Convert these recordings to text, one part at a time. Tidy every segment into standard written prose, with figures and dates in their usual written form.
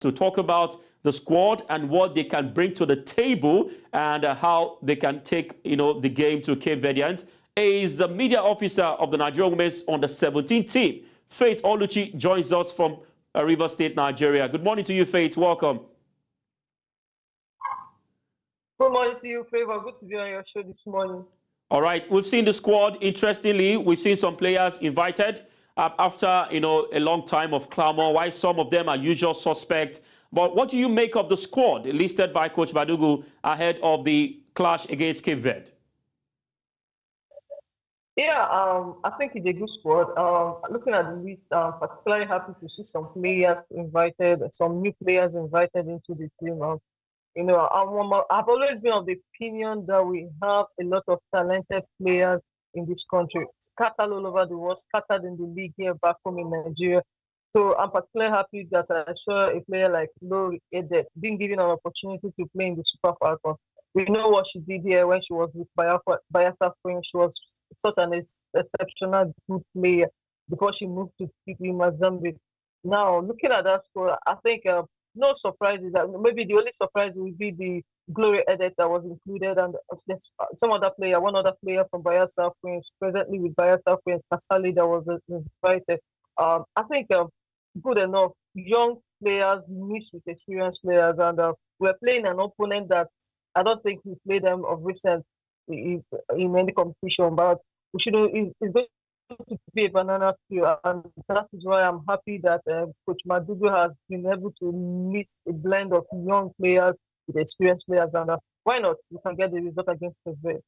to talk about the squad and what they can bring to the table and how they can take, the game to Cape Verdians is the media officer of the Nigerian Women's Under-17 team. Faith Oluchi joins us from Rivers State, Nigeria. Good morning to you, Faith. Welcome. Good morning to you, Favour. Good to be on your show this morning. All right. We've seen the squad. Interestingly, we've seen some players invited after, a long time of clamor, why some of them are usual suspects. But what do you make of the squad listed by Coach Madugu ahead of the clash against Cape Verde? Yeah, I think it's a good squad. Looking at the list, I'm particularly happy to see some players invited, some new players invited into the team. I've always been of the opinion that we have a lot of talented players in this country, scattered all over the world, scattered in the league here back home in Nigeria. So I'm particularly happy that I saw a player like Verde being given an opportunity to play in the Super Falcons. We know what she did here when she was with Bayelsa Queen. She was such an exceptional good player before she moved to Mozambique. Now, looking at that score, I think no surprises. Maybe the only surprise will be the Glory edit that was included, and one other player from Bayelsa Queens, presently with Bayelsa Queens, Kasali, that was invited. I think good enough. Young players mixed with experienced players, and we're playing an opponent that I don't think we played them of recent in any competition, but we should. It's going to be a banana peel, and that is why I'm happy that Coach Madugu has been able to mix a blend of young players with experienced players, and why not? We can get the result against Favour.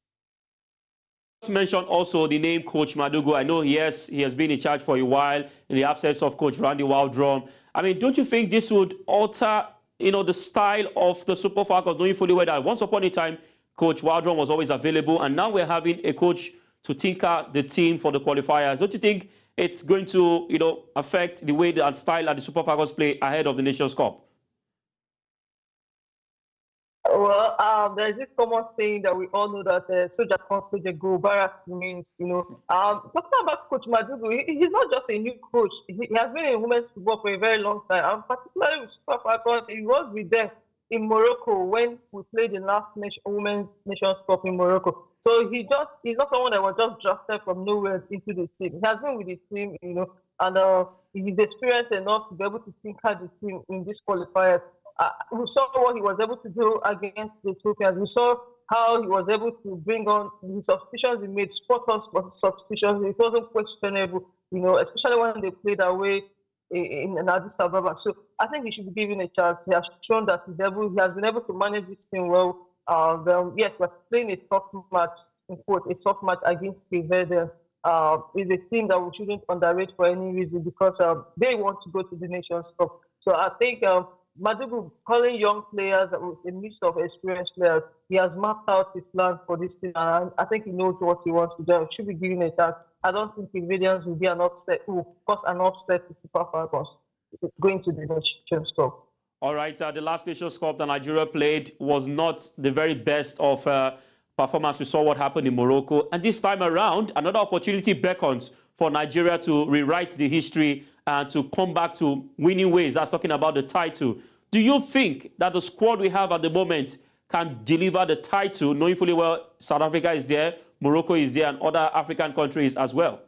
Mentioned also the name Coach Madugu. I know he has been in charge for a while in the absence of Coach Randy Waldron. I mean, don't you think this would alter, the style of the Super Falcons, knowing fully well that once upon a time Coach Waldron was always available, and now we're having a coach to tinker the team for the qualifiers? Don't you think it's going to, affect the way and style that the Super Falcons play ahead of the Nations Cup? Well, there's this common saying that we all know that soldier comes, soldier go, barracks remains, Talking about Coach Madugu, he's not just a new coach. He has been in women's football for a very long time, and particularly with Super Falcons, he was with them in Morocco when we played the last Women's Nations Cup in Morocco. So he's not someone that was just drafted from nowhere into the team. He has been with the team, and he's experienced enough to be able to tinker the team in this qualifier. We saw what he was able to do against the Ethiopians. We saw how he was able to bring on the substitutions he made, spot on substitutions. It wasn't questionable, especially when they played away in Addis Ababa. So I think he should be given a chance. He has shown that he has been able to manage this team well. Yes, we're playing a tough match, in quote, a tough match against Cape Verdians. It's a team that we shouldn't underrate for any reason because they want to go to the Nations Cup. So I think Madugu calling young players with a mix of experienced players, he has mapped out his plan for this team, and I think he knows what he wants to do. He should be given a chance. I don't think the Verdians will be an upset, will cause an upset to Super Falcons going to the Nations Cup. All right, the last Nations Cup that Nigeria played was not the very best of performance. We saw what happened in Morocco, and this time around, another opportunity beckons for Nigeria to rewrite the history and to come back to winning ways. That's talking about the title. Do you think that the squad we have at the moment can deliver the title, knowing fully well South Africa is there, Morocco is there, and other African countries as well?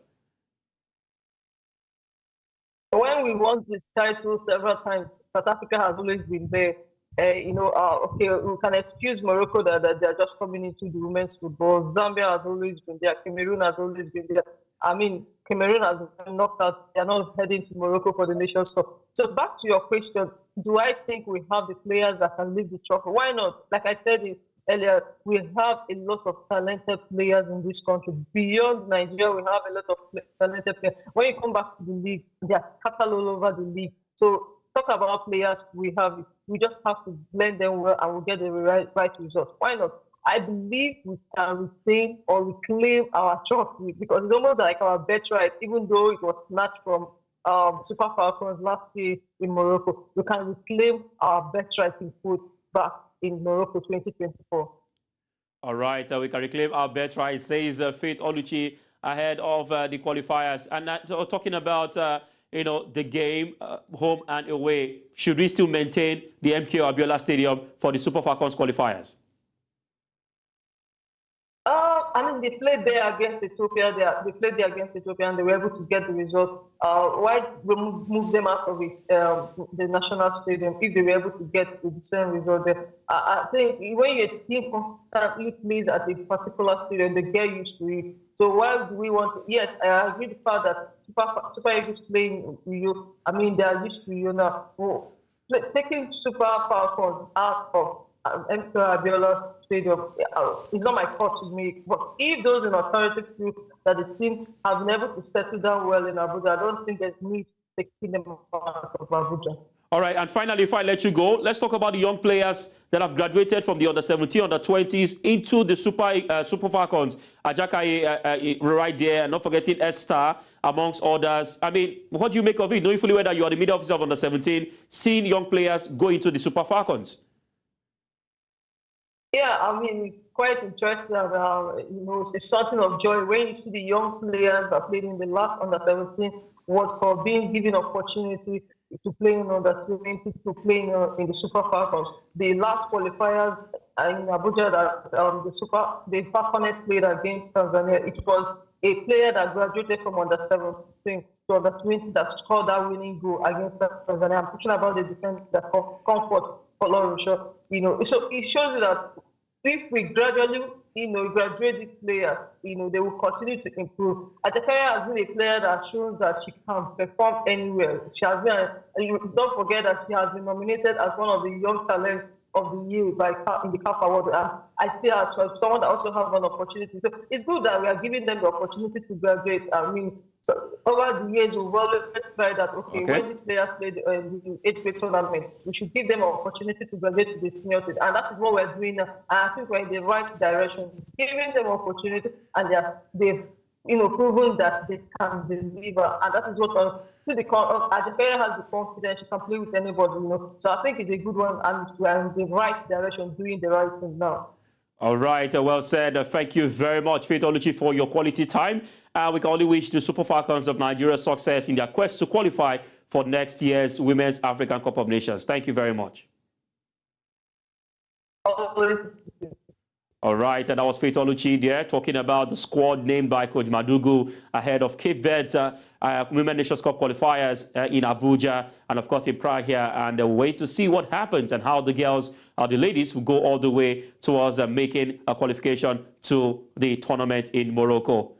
When we won this title several times, South Africa has always been there. Okay, we can excuse Morocco that they're just coming into the women's football. Zambia has always been there. Cameroon has always been there. I mean, Cameroon has been knocked out. They're not heading to Morocco for the Nations Cup. So back to your question, do I think we have the players that can lift the trophy? Why not? Like I said earlier, we have a lot of talented players in this country. Beyond Nigeria, we have a lot of talented players. When you come back to the league, they are scattered all over the league. So talk about players we have. We just have to blend them well and we'll get the right result. Why not? I believe we can retain or reclaim our trophy because it's almost like our birthright, even though it was snatched from Super Falcons last year in Morocco. We can reclaim our birthright in foot back in Morocco 2024. All right, we can reclaim our birthright, says Faith Oluchi ahead of the qualifiers. And talking about the game, home and away? Should we still maintain the MKO Abiola Stadium for the Super Falcons qualifiers? I mean, they played there against Ethiopia. They played there against Ethiopia, and they were able to get the result. Why move them out of it, the national stadium, if they were able to get the same result there? I think when your team constantly plays at a particular stadium, they get used to it. So why do we want to? Yes, I agree with the fact that Super Eagles playing in Rio. I mean, they are used to Rio now. Oh, taking Super Falcons out of MKO Abiola Stadium, it's not my fault to make. But if those in authority feel that the team have been able to settle down well in Abuja, I don't think there's need to take them out of Abuja. All right, and finally, if I let you go, let's talk about the young players that have graduated from the under-17, under-20s into the Super Falcons. Ajakaye right there, and not forgetting Esther, amongst others. I mean, what do you make of it, knowing fully well that you are the media officer of under-17, seeing young players go into the Super Falcons? Yeah, I mean, it's quite interesting. It's something of joy when you see the young players that played in the last under-17 World Cup being given opportunity to play in under-20, to play in the Super Falcons. The last qualifiers in Abuja that the Falcons played against Tanzania, it was a player that graduated from under-17 to under-20 that scored that winning goal against Tanzania. I'm talking about the defense, the comfort for Oluchi. So it shows you that if we gradually, graduate these players, they will continue to improve. Ajakaye has been a player that shows that she can perform anywhere. She has been, don't forget that she has been nominated as one of the young talents of the year in the CAF Award. And I see her as someone that also has an opportunity. So it's good that we are giving them the opportunity to graduate. I mean, so over the years, we've always tried that, when these players play the eighth-grade tournament, we should give them an opportunity to graduate to the senior team. And that is what we're doing now. And I think we're in the right direction, giving them opportunity, and they've proven that they can deliver. And that is what Ajakaye has the confidence, she can play with anybody, So I think it's a good one, and we're in the right direction, doing the right thing now. All right, well said. Thank you very much, Faith Oluchi, for your quality time. We can only wish the Super Falcons of Nigeria success in their quest to qualify for next year's Women's African Cup of Nations. Thank you very much. All right, and that was Faith Oluchi there talking about the squad named by Coach Madugu ahead of Cape Verde Women's Nations Cup qualifiers in Abuja and, of course, in Praia. And wait to see what happens and how the girls, the ladies, will go all the way towards making a qualification to the tournament in Morocco.